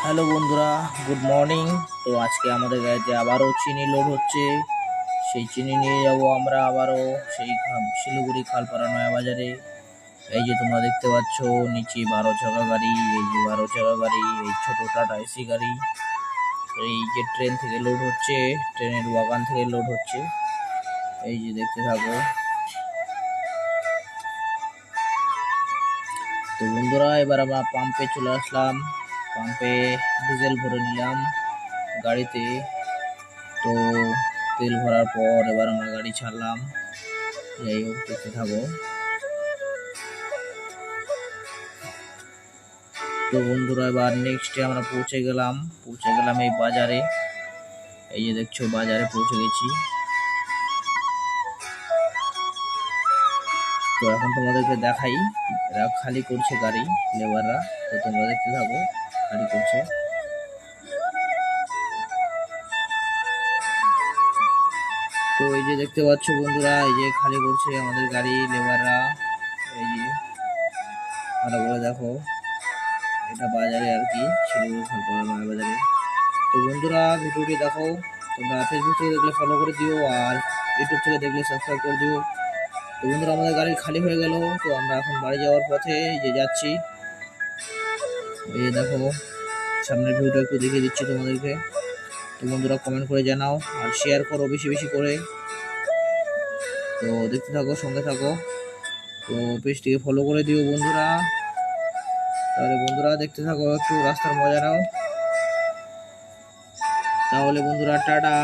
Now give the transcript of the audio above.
Hello বন্ধুরা, good morning. তো আজকে আমাদের গাড়িতে আবারও চিনি লোড হচ্ছে। সেই চিনি নিয়ে যাব আমরা আবারও সেই শিলিগুড়ি খালপাড়া নয়া বাজারে। এই যে তোমরা দেখতে পাচ্ছ নিচে 12 চাকা গাড়ি, এই যে 12 চাকা গাড়ি, এই ছোট টাটা এসি গাড়ি। এই যে ট্রেন থেকে লোড হচ্ছে, ট্রেনের বাগান থেকে লোড হচ্ছে। এই যে দেখতে থাকো। তো বন্ধুরা, এবার আমরা পাম্পে চলে আসলাম। পাম্পে ডিজেল ভরে নিলাম গাড়িতে। তো তেল ভরার পর এবার আমরা গাড়ি ছাড়লাম। যাই হোক, দেখতে থাকো। তো বন্ধুরা, এবার নেক্সটে আমরা পৌঁছে গেলাম এই বাজারে। এই যে দেখছো, বাজারে পৌঁছে গেছি। তো এখন তোমাদেরকে দেখাই, এরা খালি করছে গাড়ি, লেবাররা। তো তোমরা দেখতে থাকো, খালি করছে। তো এই যে দেখতে পাচ্ছ বন্ধুরা, এই যে খালি করছে আমাদের গাড়ি লেবাররা। এই যে ভালো করে দেখো, এটা বাজারে আর কি, শিলিগুড়ি খালপাড়া নয়া বাজারে। তো বন্ধুরা, ভিডিওটি দেখো। তোমরা ফেসবুক থেকে দেখলে ফলো করে দিও, আর ইউটিউব থেকে দেখলে সাবস্ক্রাইব করে দিও। তো বন্ধুরা, আমাদের গাড়ি খালি হয়ে গেল। তো আমরা এখন বাড়ি যাওয়ার পথে যে যাচ্ছি। এই দেখো, সামনের ভিউটা একটু দেখিয়ে দিচ্ছি তোমাদেরকে। তো বন্ধুরা, কমেন্ট করে জানাও আর শেয়ার করো বেশি বেশি করে। তো দেখতে থাকো, সঙ্গে থাকো। তো পেজটিকে ফলো করে দিও বন্ধুরা। তাহলে বন্ধুরা দেখতে থাকো, একটু রাস্তার মজা নাও। তাহলে বন্ধুরা, টাটা।